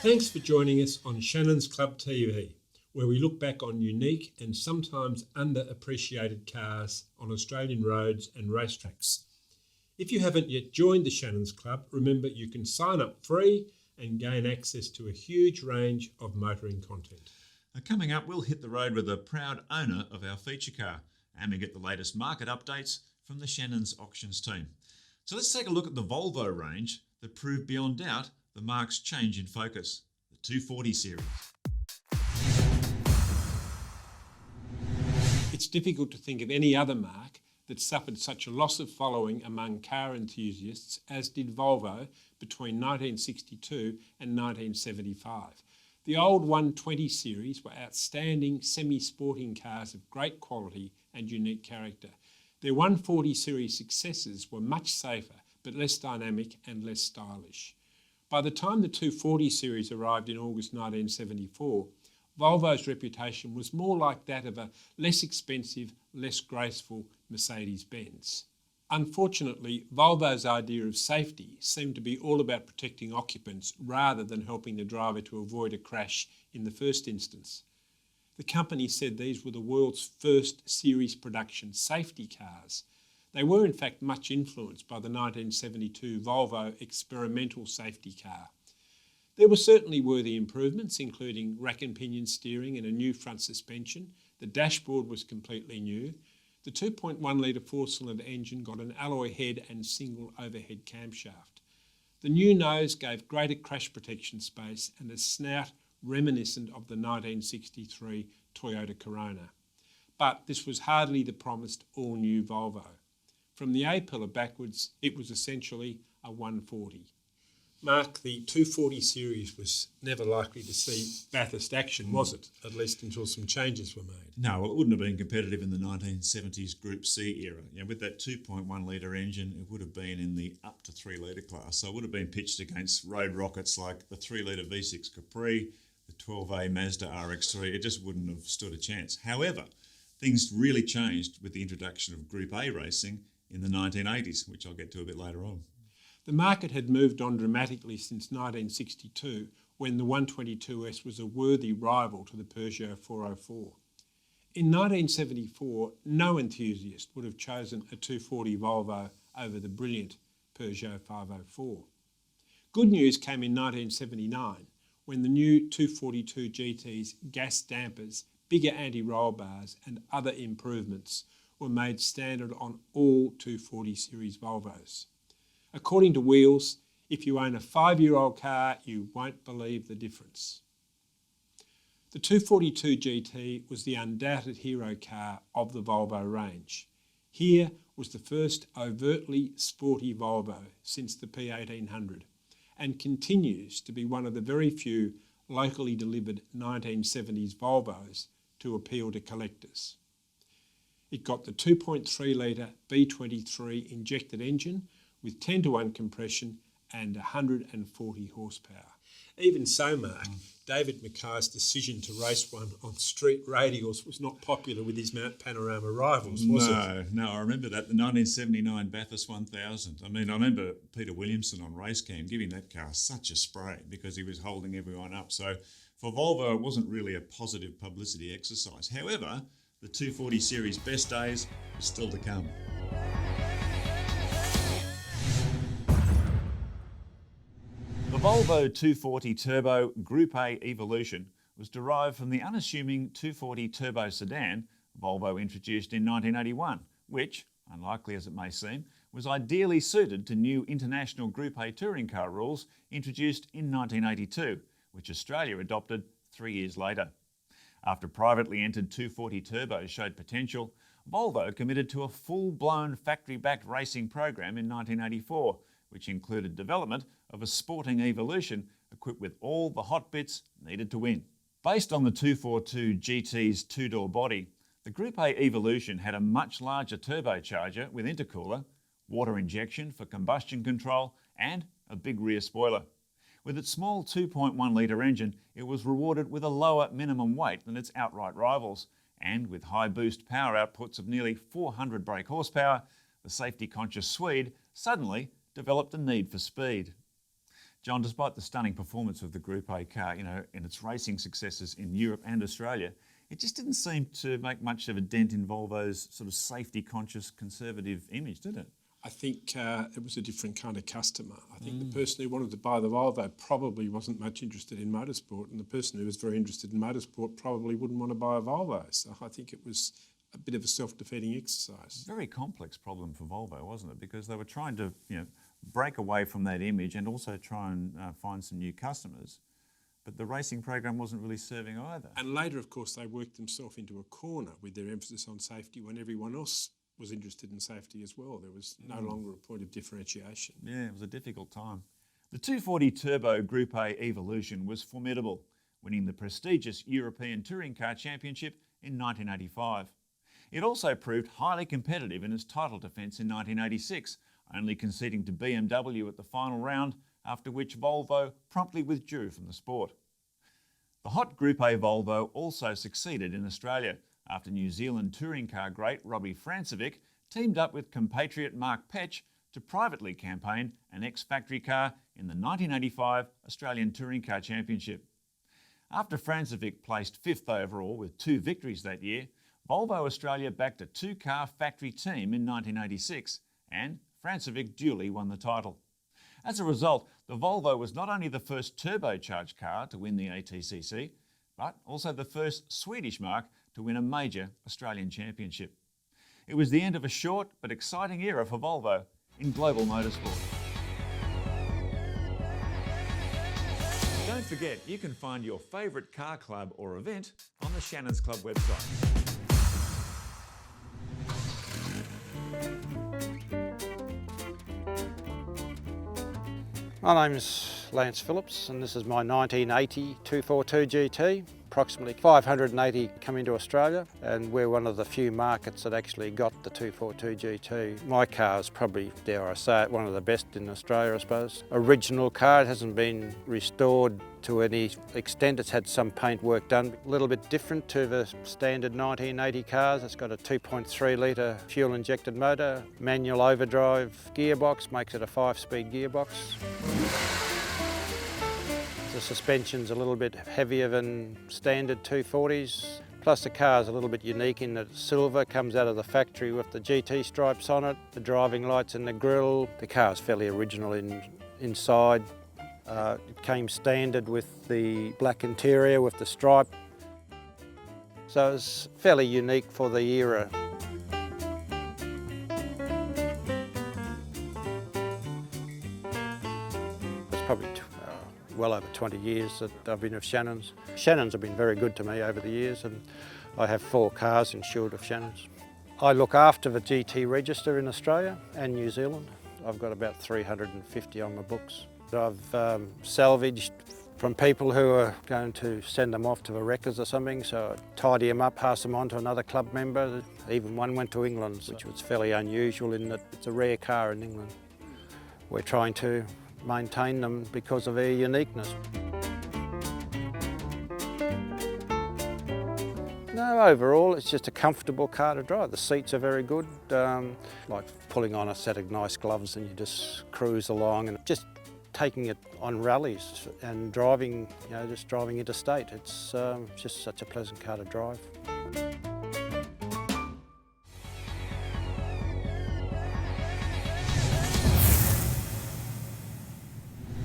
Thanks for joining us on Shannons Club TV, where we look back on unique and sometimes underappreciated cars on Australian roads and racetracks. If you haven't yet joined the Shannons Club, remember you can sign up free and gain access to a huge range of motoring content. Coming up, we'll hit the road with a proud owner of our feature car, and we get the latest market updates from the Shannons Auctions team. So let's take a look at the Volvo range that proved beyond doubt the Mark's change in focus, the 240 series. It's difficult to think of any other Mark that suffered such a loss of following among car enthusiasts as did Volvo between 1962 and 1975. The old 120 series were outstanding semi-sporting cars of great quality and unique character. Their 140 series successors were much safer but less dynamic and less stylish. By the time the 240 series arrived in August 1974, Volvo's reputation was more like that of a less expensive, less graceful Mercedes-Benz. Unfortunately, Volvo's idea of safety seemed to be all about protecting occupants rather than helping the driver to avoid a crash in the first instance. The company said these were the world's first series production safety cars. They were in fact much influenced by the 1972 Volvo experimental safety car. There were certainly worthy improvements, including rack and pinion steering and a new front suspension. The dashboard was completely new. The 2.1 litre four-cylinder engine got an alloy head and single overhead camshaft. The new nose gave greater crash protection space and a snout reminiscent of the 1963 Toyota Corona. But this was hardly the promised all-new Volvo. From the A-pillar backwards, it was essentially a 140. Mark, the 240 series was never likely to see Bathurst action, was it? At least until some changes were made. No, well, it wouldn't have been competitive in the 1970s Group C era. With that 2.1 litre engine, it would have been in the up to 3 litre class. So it would have been pitched against road rockets like the 3 litre V6 Capri, the 12A Mazda RX-3. It just wouldn't have stood a chance. However, things really changed with the introduction of Group A racing in the 1980s, which I'll get to a bit later on. The market had moved on dramatically since 1962, when the 122S was a worthy rival to the Peugeot 404. In 1974, no enthusiast would have chosen a 240 Volvo over the brilliant Peugeot 504. Good news came in 1979, when the new 242 GT's gas dampers, bigger anti-roll bars and other improvements were made standard on all 240 series Volvos. According to Wheels, if you own a 5-year-old car, you won't believe the difference. The 242 GT was the undoubted hero car of the Volvo range. Here was the first overtly sporty Volvo since the P1800 and continues to be one of the very few locally delivered 1970s Volvos to appeal to collectors. It got the 2.3 litre B23 injected engine with 10-to-1 compression and 140 horsepower. Even so, Mark, David Mackay's decision to race one on street radials was not popular with his Mount Panorama rivals, was it? No, I remember that, the 1979 Bathurst 1000. I remember Peter Williamson on Racecam giving that car such a spray because he was holding everyone up. So for Volvo, it wasn't really a positive publicity exercise. However, the 240 series best days are still to come. The Volvo 240 Turbo Group A Evolution was derived from the unassuming 240 Turbo sedan Volvo introduced in 1981, which, unlikely as it may seem, was ideally suited to new international Group A touring car rules introduced in 1982, which Australia adopted 3 years later. After privately entered 240 Turbos showed potential, Volvo committed to a full-blown factory-backed racing program in 1984, which included development of a sporting Evolution equipped with all the hot bits needed to win. Based on the 242 GT's two-door body, the Group A Evolution had a much larger turbocharger with intercooler, water injection for combustion control and a big rear spoiler. With its small 2.1 litre engine, it was rewarded with a lower minimum weight than its outright rivals, and with high boost power outputs of nearly 400 brake horsepower, the safety-conscious Swede suddenly developed a need for speed. John, despite the stunning performance of the Group A car, you know, in its racing successes in Europe and Australia, it just didn't seem to make much of a dent in Volvo's sort of safety-conscious, conservative image, did it? I think it was a different kind of customer. I think the person who wanted to buy the Volvo probably wasn't much interested in motorsport, and the person who was very interested in motorsport probably wouldn't want to buy a Volvo. So I think it was a bit of a self-defeating exercise. Very complex problem for Volvo, wasn't it? Because they were trying to, you know, break away from that image and also try and find some new customers. But the racing program wasn't really serving either. And later, of course, they worked themselves into a corner with their emphasis on safety when everyone else was interested in safety as well. There was no longer a point of differentiation. Yeah, it was a difficult time. The 240 Turbo Group A Evolution was formidable, winning the prestigious European Touring Car Championship in 1985. It also proved highly competitive in its title defence in 1986, only conceding to BMW at the final round, after which Volvo promptly withdrew from the sport. The hot Group A Volvo also succeeded in Australia, after New Zealand touring car great Robbie Francevic teamed up with compatriot Mark Petch to privately campaign an ex-factory car in the 1985 Australian Touring Car Championship. After Francevic placed 5th overall with 2 victories that year, Volvo Australia backed a 2-car factory team in 1986 and Francevic duly won the title. As a result, the Volvo was not only the first turbocharged car to win the ATCC, but also the first Swedish marque to win a major Australian championship. It was the end of a short but exciting era for Volvo in global motorsport. Don't forget, you can find your favourite car club or event on the Shannons Club website. My name's Lance Phillips and this is my 1980 242 GT. Approximately 580 come into Australia and we're one of the few markets that actually got the 242 GT. My car is probably, dare I say it, one of the best in Australia, I suppose. Original car, it hasn't been restored to any extent. It's had some paint work done. A little bit different to the standard 1980 cars. It's got a 2.3 litre fuel injected motor, manual overdrive gearbox, makes it a 5-speed gearbox. The suspension's a little bit heavier than standard 240s. Plus the car's a little bit unique in that it's silver, comes out of the factory with the GT stripes on it, the driving lights in the grille. The car's fairly original inside. It came standard with the black interior with the stripe. So it's fairly unique for the era. It's probably well over 20 years that I've been with Shannons. Shannons have been very good to me over the years and I have 4 cars insured with Shannons. I look after the GT register in Australia and New Zealand. I've got about 350 on my books. I've salvaged from people who are going to send them off to the wreckers or something, so I tidy them up, pass them on to another club member. Even one went to England, which was fairly unusual in that it's a rare car in England. We're trying to maintain them because of their uniqueness. No, overall it's just a comfortable car to drive. The seats are very good, like pulling on a set of nice gloves and you just cruise along and just taking it on rallies and driving, you know, just driving interstate. It's just such a pleasant car to drive.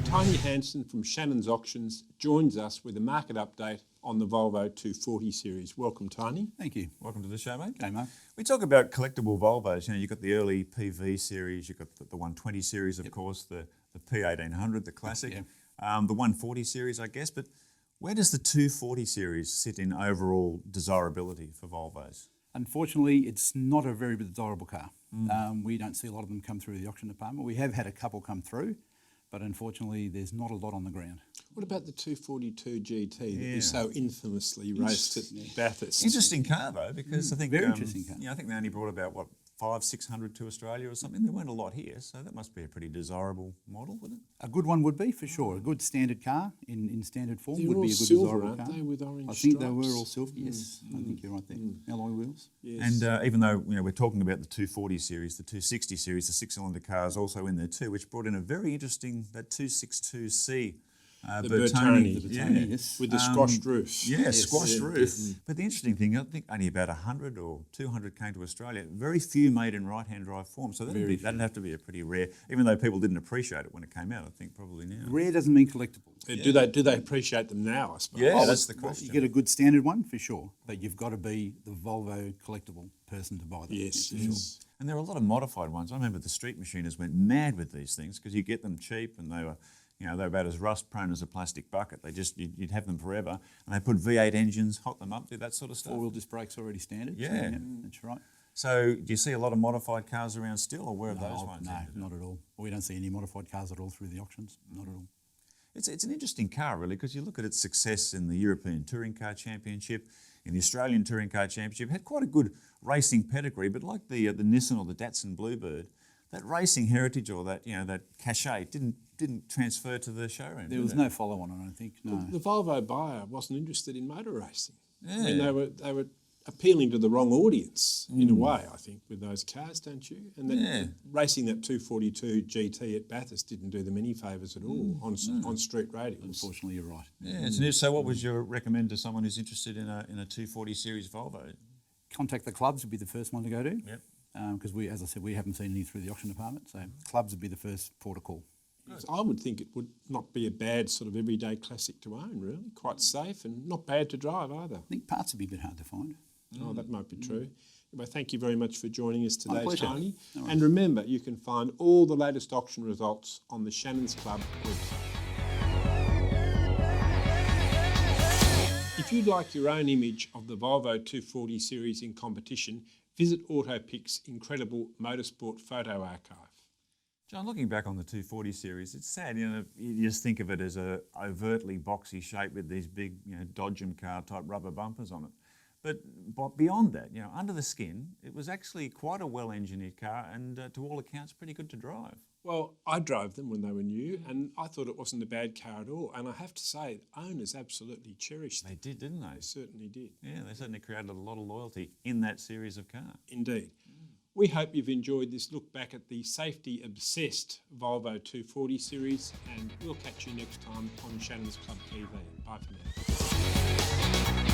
Tiny Hansen from Shannons Auctions joins us with a market update on the Volvo 240 series. Welcome, Tiny. Thank you. Welcome to the show, mate. G'day, Mark. We talk about collectible Volvos. You know, you've got the early PV series, you've got the 120 series, of course, the P1800, the classic, the 140 series, I guess. But where does the 240 series sit in overall desirability for Volvos? Unfortunately, it's not a very desirable car. We don't see a lot of them come through the auction department. We have had a couple come through, but unfortunately there's not a lot on the ground. What about the 242 GT that you so infamously raced at Bathurst? Interesting car though, because I think very interesting car. I think they only brought about 600 to Australia or something. There weren't a lot here, so that must be a pretty desirable model, wouldn't it? A good one would be, for sure. A good standard car in standard form They're would all be a good silver, desirable aren't car. they, with orange I think they stripes? were all silver. Yes, I think you're right there. Alloy wheels. Yes. And even though we're talking about the 240 series, the 260 series, the six-cylinder car is also in there too, which brought in a very interesting, that 262C The Bertoni. Bertoni. Yeah. Yes. With the squashed roof. Yeah, squashed Yeah. roof. But the interesting thing, I think only about 100 or 200 came to Australia. Very few made in right-hand drive form, so that'd have to be a pretty rare, even though people didn't appreciate it when it came out, I think probably now. Rare doesn't mean collectible. Do they appreciate them now, I suppose? Yeah, that's the question. You get a good standard one, for sure, but you've got to be the Volvo collectible person to buy them. Yes, for sure. yes. And there are a lot of modified ones. I remember the street machiners went mad with these things because you get them cheap and they were about as rust-prone as a plastic bucket. You'd have them forever. And they put V8 engines, hot them up, do that sort of stuff. Four-wheel disc brakes already standard. so, Yeah. that's right. So do you see a lot of modified cars around still, or where have those ones No, ended? not at all. We don't see any modified cars at all through the auctions. Not at all. It's an interesting car, really, because you look at its success in the European Touring Car Championship, in the Australian Touring Car Championship, had quite a good racing pedigree, but like the Nissan or the Datsun Bluebird, that racing heritage or that that cachet didn't transfer to the showroom. There did was it? no follow-on, I don't think. No. The Volvo buyer wasn't interested in motor racing. Yeah. I mean, they were appealing to the wrong audience in a way, I think, with those cars, don't you? And that racing that 242 GT at Bathurst didn't do them any favours at all on street radios. Unfortunately, you're right. Yeah, so what would you recommend to someone who's interested in a 240 series Volvo? Contact the clubs would be the first one to go to. Yep. Because as I said, we haven't seen any through the auction department, so clubs would be the first port of call. I would think it would not be a bad sort of everyday classic to own, really. Quite safe and not bad to drive either. I think parts would be a bit hard to find. Oh, that might be true. Anyway, thank you very much for joining us today, pleasure. Tony. No And remember, you can find all the latest auction results on the Shannons Club website. If you'd like your own image of the Volvo 240 series in competition, visit AutoPic's incredible motorsport photo archive. John, looking back on the 240 series, it's sad, you just think of it as a overtly boxy shape with these big, Dodgem car type rubber bumpers on it. But beyond that, under the skin, it was actually quite a well-engineered car and to all accounts pretty good to drive. Well, I drove them when they were new and I thought it wasn't a bad car at all. And I have to say, owners absolutely cherished them. They did, didn't they? They certainly did. Yeah, they certainly created a lot of loyalty in that series of cars. Indeed. We hope you've enjoyed this look back at the safety-obsessed Volvo 240 series, and we'll catch you next time on Shannons Club TV. Bye for now.